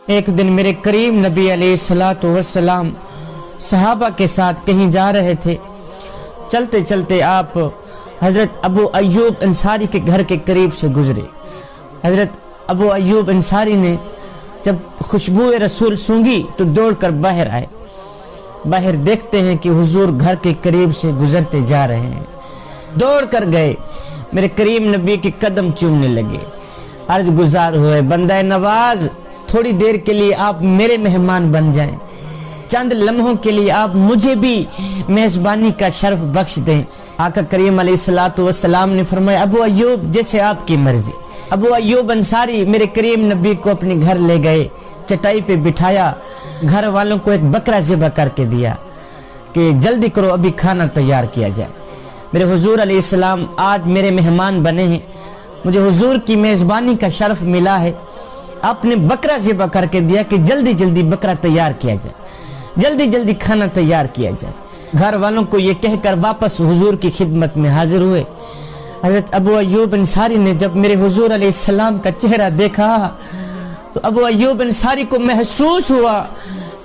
ایک دن میرے کریم نبی علیہ الصلوۃ والسلام صحابہ کے ساتھ کہیں جا رہے تھے۔ چلتے چلتے آپ حضرت ابو ایوب انصاری کے گھر کے قریب سے گزرے۔ حضرت ابو ایوب انصاری نے جب خوشبو رسول سونگھی تو دوڑ کر باہر آئے۔ باہر دیکھتے ہیں کہ حضور گھر کے قریب سے گزرتے جا رہے ہیں۔ دوڑ کر گئے، میرے کریم نبی کے قدم چومنے لگے، عرض گزار ہوئے، بندہ نواز تھوڑی دیر کے لیے آپ میرے مہمان بن جائیں، چند لمحوں کے لیے آپ مجھے بھی میزبانی کا شرف بخش دیں۔ آقا کریم علیہ الصلوۃ والسلام نے فرمایا، ابو ایوب جیسے آپ کی مرضی۔ ابو ایوب انصاری میرے کریم نبی کو اپنے گھر لے گئے، چٹائی پہ بٹھایا، گھر والوں کو ایک بکرا ذبح کر کے دیا کہ جلدی کرو ابھی کھانا تیار کیا جائے۔ میرے حضور علیہ السلام آج میرے مہمان بنے ہیں، مجھے حضور کی میزبانی کا شرف ملا ہے، آپ نے بکرا ذبح کر کے دیا کہ جلدی جلدی بکرا تیار کیا جائے، جلدی جلدی کھانا تیار کیا جائے۔ گھر والوں کو یہ کہہ کر واپس حضور کی خدمت میں حاضر ہوئے۔ حضرت ابو ایوب انصاری نے جب میرے حضور علیہ السلام کا چہرہ دیکھا تو ابو ایوب انصاری کو محسوس ہوا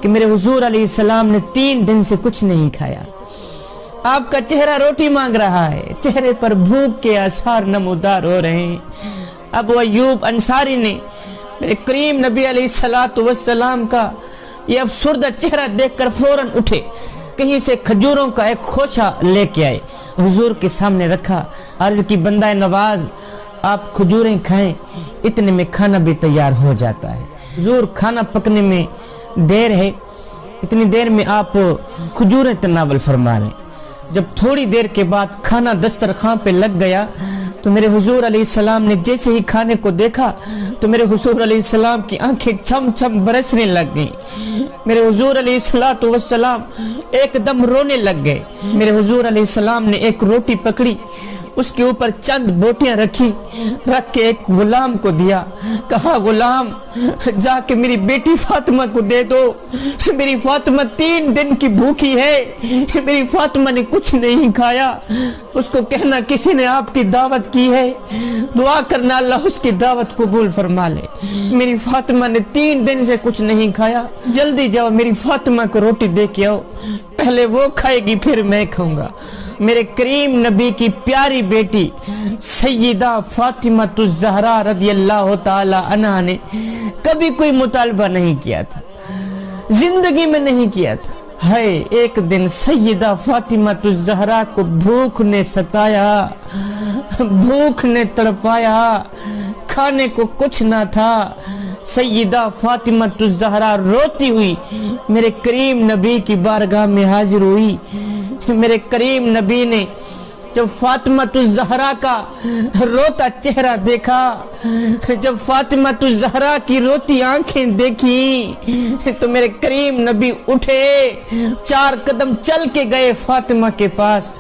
کہ میرے حضور علیہ السلام نے 3 دن سے کچھ نہیں کھایا، آپ کا چہرہ روٹی مانگ رہا ہے، چہرے پر بھوک کے آثار نمودار ہو رہے ہیں۔ ابو ایوب انصاری نے میرے کریم نبی علیہ الصلوۃ والسلام کا یہ افسردہ چہرہ دیکھ کر فوراً اٹھے، کہیں سے کھجوروں کا ایک خوشہ لے کے آئے، حضور کے سامنے رکھا، عرض کی بندہ نواز آپ کھجوریں کھائیں، اتنے میں کھانا بھی تیار ہو جاتا ہے۔ حضور کھانا پکنے میں دیر ہے، اتنی دیر میں آپ کھجوریں تناول فرما لیں۔ جب تھوڑی دیر کے بعد کھانا دسترخوان پہ لگ گیا تو میرے حضور علیہ السلام نے جیسے ہی کھانے کو دیکھا تو میرے حضور علیہ السلام کی آنکھیں چھم چھم برسنے لگ گئیں۔ میرے حضور علیہ الصلوۃ والسلام ایک دم رونے لگ گئے۔ میرے حضور علیہ السلام نے ایک روٹی پکڑی، اس کے اوپر چند بوٹیاں رکھی، رکھ کے ایک غلام کو دیا، کہا غلام جا کے میری بیٹی فاطمہ کو دے دو، میری فاطمہ 3 دن کی بھوکی ہے، میری فاطمہ نے کچھ نہیں کھایا، اس کو کہنا کسی نے آپ کی دعوت کی ہے، دعا کرنا اللہ اس کی دعوت قبول فرما لے، میری فاطمہ نے 3 دن سے کچھ نہیں کھایا، جلدی جاؤ میری فاطمہ کو روٹی دے کے آؤ، پہلے وہ کھائے گی پھر میں کھاؤں گا۔ میرے کریم نبی کی پیاری بیٹی سیدہ فاطمہ الزہرا رضی اللہ تعالی عنہا نے کبھی کوئی مطالبہ نہیں کیا تھا، زندگی میں نہیں کیا تھا۔ ہے ایک دن سیدہ فاطمہ الزہرا کو بھوک نے ستایا، بھوک نے تڑپایا، کھانے کو کچھ نہ تھا۔ سیدہ فاطمہ الزہرا روتی ہوئی میرے کریم نبی کی بارگاہ میں حاضر ہوئی۔ میرے کریم نبی نے جب فاطمہ الزہرا کا روتا چہرہ دیکھا، جب فاطمہ الزہرا کی روتی آنکھیں دیکھی تو میرے کریم نبی اٹھے، 4 قدم چل کے گئے فاطمہ کے پاس،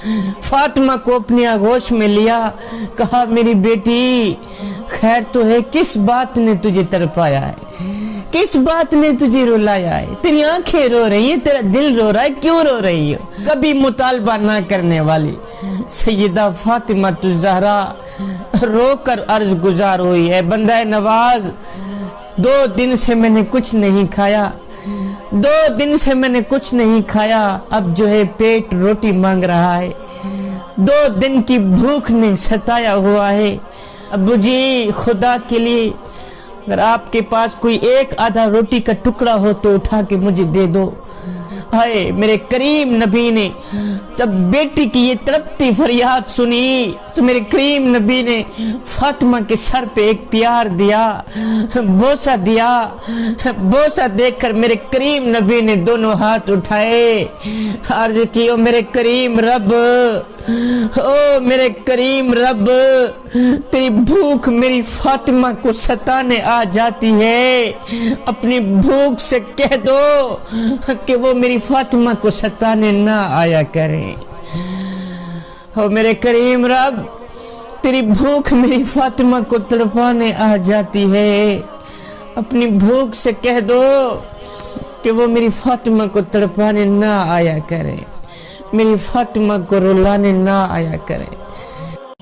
فاطمہ کو اپنی آغوش میں لیا، کہا میری بیٹی خیر تو ہے، کس بات نے تجھے تڑپایا ہے، کس بات نے تجھے رلایا ہے، تیری آنکھیں رو رہی ہیں، تیرا دل رو رہا ہے، کیوں رو رہی ہو؟ کبھی مطالبہ نہ کرنے والی سیدہ فاطمہ الزہرا رو کر عرض گزار ہوئی ہے، بندہ نواز 2 دن سے میں نے کچھ نہیں کھایا، 2 دن سے میں نے کچھ نہیں کھایا، اب جو ہے پیٹ روٹی مانگ رہا ہے، 2 دن کی بھوک نے ستایا ہوا ہے، ابو جی خدا کے لیے اگر آپ کے پاس کوئی 1 آدھا روٹی کا ٹکڑا ہو تو اٹھا کے مجھے دے دو۔ ہائے میرے کریم نبی نے جب بیٹی کی یہ تڑپتی فریاد سنی تو میرے کریم نبی نے فاطمہ کے سر پہ ایک پیار دیا، بوسہ دیا، بوسہ دیکھ کر میرے کریم نبی نے دونوں ہاتھ اٹھائے، عرض کی او میرے کریم رب، او میرے کریم رب، تیری بھوک میری فاطمہ کو ستانے آ جاتی ہے، اپنی بھوک سے کہہ دو کہ وہ میری فاطمہ کو ستانے نہ آیا کریں۔ او میرے کریم رب، تیری بھوک میری فاطمہ کو تڑپانے آ جاتی ہے، اپنی بھوک سے کہہ دو کہ وہ میری فاطمہ کو تڑپانے نہ آیا کرے، میری فاطمہ کو رلانے نہ آیا کرے۔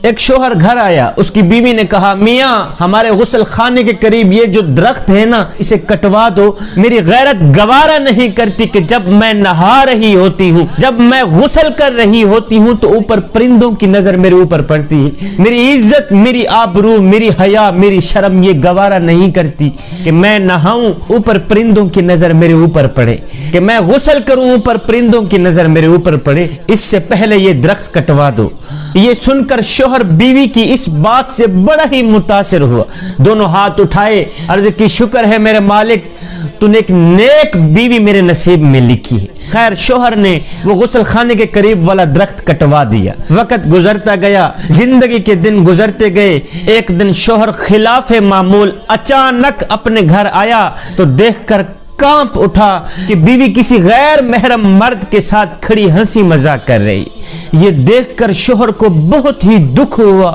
ایک شوہر گھر آیا, اس کی بیوی نے کہا میاں ہمارے غسل خانے کے قریب یہ جو درخت ہے نا اسے کٹوا دو, میری غیرت گوارا نہیں کرتی کہ جب میں نہا رہی ہوتی ہوں, جب میں غسل کر رہی ہوتی ہوں تو اوپر پرندوں کی نظر میرے اوپر پڑتی ہے, میری عزت, میری آبرو, میری حیا, میری شرم یہ گوارا نہیں کرتی کہ میں نہاؤں اوپر پرندوں کی نظر میرے اوپر پڑے, کہ میں غسل کروں اوپر پرندوں کی نظر میرے اوپر پڑے, اس سے پہلے یہ درخت کٹوا دو. یہ سن کر شوہر بیوی کی اس بات سے بڑا ہی متاثر ہوا, دونوں ہاتھ اٹھائے, عرض کی شکر ہے میرے مالک تو نے ایک نیک بیوی میرے نصیب میں لکھی ہے. خیر شوہر نے وہ غسل خانے کے قریب والا درخت کٹوا دیا. وقت گزرتا گیا, زندگی کے دن گزرتے گئے. ایک دن شوہر خلاف معمول اچانک اپنے گھر آیا تو دیکھ کر کانپ اٹھا کہ بیوی کسی غیر محرم مرد کے ساتھ کھڑی ہنسی مذاق کر رہی. یہ دیکھ کر شوہر کو بہت ہی دکھ ہوا,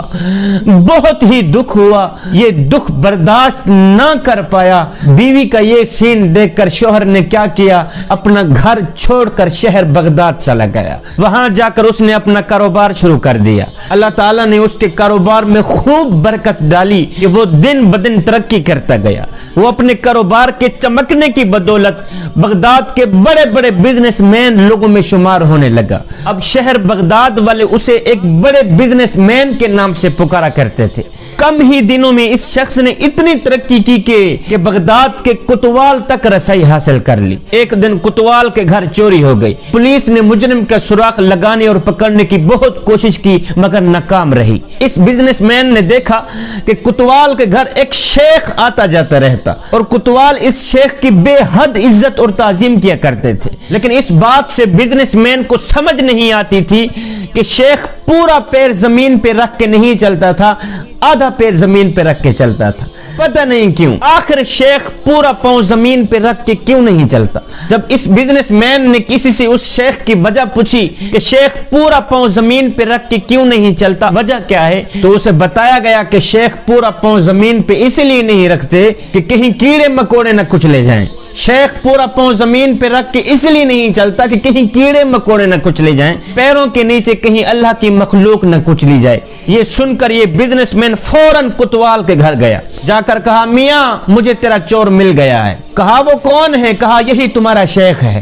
بہت ہی دکھ ہوا. یہ دکھ برداشت نہ کر پایا. بیوی کا یہ سین دیکھ کر شوہر نے کیا کیا, اپنا گھر چھوڑ کر شہر بغداد چلا گیا. وہاں جا کر اس نے اپنا کاروبار شروع کر دیا. اللہ تعالیٰ نے اس کے کاروبار میں خوب برکت ڈالی کہ وہ دن بدن ترقی کرتا گیا. وہ اپنے کاروبار کے چمکنے کی بدولت بغداد کے بڑے بڑے بزنس مین لوگوں میں شمار ہونے لگا. اب شہر بغداد والے اسے ایک بڑے بزنس مین کے نام سے پکارا کرتے تھے. کم ہی دنوں میں اس شخص نے اتنی ترقی کی کہ بغداد کے کوتوال تک رسائی حاصل کر لی. ایک دن کوتوال کے گھر چوری ہو گئی. پولیس نے مجرم کا سراغ لگانے اور پکڑنے کی بہت کوشش کی مگر ناکام رہی. اس بزنس مین نے دیکھا کہ کوتوال کے گھر ایک شیخ آتا جاتا رہتا اور کوتوال اس شیخ کی بے حد عزت اور تعظیم کیا کرتے تھے. لیکن اس بات سے بزنس مین کو سمجھ نہیں آتی تھی کہ شیخ پورا پیر زمین پہ رکھ کے نہیں چلتا تھا, آدھا پیر زمین پہ رکھ کے چلتا تھا. پتہ نہیں کیوں آخر شیخ پورا پاؤں زمین پہ رکھ کے کیوں نہیں چلتا. جب اس بزنس مین نے کسی سے اس شیخ کی وجہ پوچھی کہ شیخ پورا پاؤں زمین پہ رکھ کے کیوں نہیں چلتا, وجہ کیا ہے, تو اسے بتایا گیا کہ شیخ پورا پاؤں زمین پہ اس لیے نہیں رکھتے کہ کہیں کیڑے مکوڑے نہ کچلے جائیں. شیخ پورا پاؤں زمین پہ رکھ کے اس لیے نہیں چلتا کہ کہیں کیڑے مکوڑے نہ کچلے جائیں, پیروں کے نیچے کہیں اللہ کی مخلوق نہ کچلی جائے. یہ سن کر یہ بزنس مین فوراً کوتوال کے گھر گیا. جا کر کہا میاں مجھے تیرا چور مل گیا ہے. کہا وہ کون ہے؟ کہا یہی تمہارا شیخ ہے,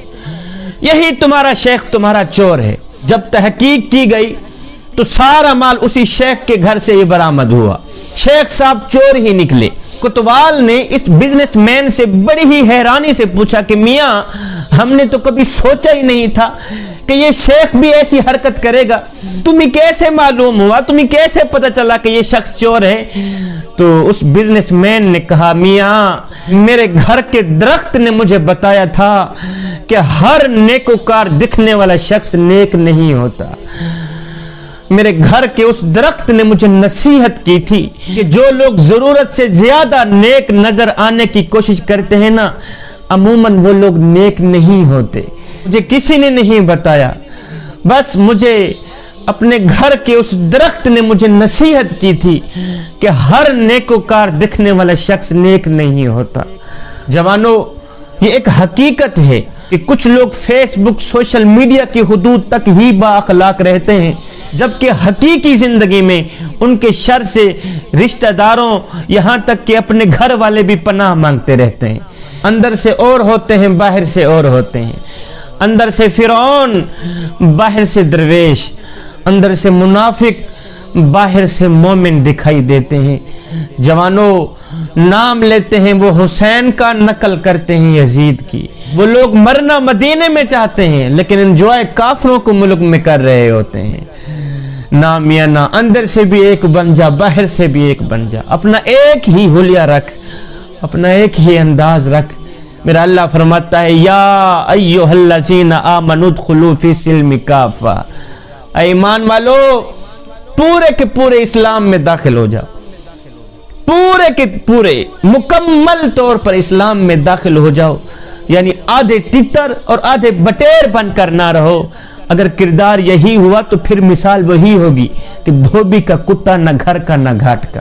یہی تمہارا شیخ تمہارا چور ہے. جب تحقیق کی گئی تو سارا مال اسی شیخ کے گھر سے یہ برآمد ہوا. شیخ صاحب چور ہی نکلے. کوتوال نے اس بزنس مین سے بڑی ہی حیرانی سے پوچھا کہ میاں ہم نے تو کبھی سوچا ہی نہیں تھا کہ یہ شیخ بھی ایسی حرکت کرے گا, تمہیں کیسے معلوم ہوا, تمہیں کیسے پتا چلا کہ یہ شخص چور ہے؟ تو اس بزنس مین نے کہا میاں میرے گھر کے درخت نے مجھے بتایا تھا کہ ہر نیکوکار دکھنے والا شخص نیک نہیں ہوتا. میرے گھر کے اس درخت نے مجھے نصیحت کی تھی کہ جو لوگ ضرورت سے زیادہ نیک نظر آنے کی کوشش کرتے ہیں نا عموماً وہ لوگ نیک نہیں ہوتے. مجھے کسی نے نہیں بتایا, بس مجھے اپنے گھر کے اس درخت نے مجھے نصیحت کی تھی کہ ہر نیکوکار دکھنے والا شخص نیک نہیں ہوتا. جوانوں یہ ایک حقیقت ہے کہ کچھ لوگ فیس بک سوشل میڈیا کی حدود تک ہی با اخلاق رہتے ہیں, جبکہ حقیقی زندگی میں ان کے شر سے رشتہ داروں یہاں تک کہ اپنے گھر والے بھی پناہ مانگتے رہتے ہیں. اندر سے اور ہوتے ہیں باہر سے اور ہوتے ہیں. اندر سے فرعون باہر سے درویش, اندر سے منافق باہر سے مومن دکھائی دیتے ہیں. جوانوں نام لیتے ہیں وہ حسین کا, نقل کرتے ہیں یزید کی. وہ لوگ مرنا مدینے میں چاہتے ہیں لیکن انجوائے کافروں کو ملک میں کر رہے ہوتے ہیں. نام یا نہ, اندر سے بھی ایک بن جا باہر سے بھی ایک بن جا. اپنا ایک ہی حلیہ رکھ, اپنا ایک ہی انداز رکھ. میرا اللہ فرماتا ہے یا ایھا الذین آمنوا ادخلوا فی السلم کافہ, اے ایمان والو پورے کے پورے اسلام میں داخل ہو جاؤ, پورے کے پورے مکمل طور پر اسلام میں داخل ہو جاؤ. یعنی آدھے تتر اور آدھے بٹیر بن کر نہ رہو. اگر کردار یہی ہوا تو پھر مثال وہی ہوگی کہ دھوبی کا کتا نہ گھر کا نہ گھاٹ کا.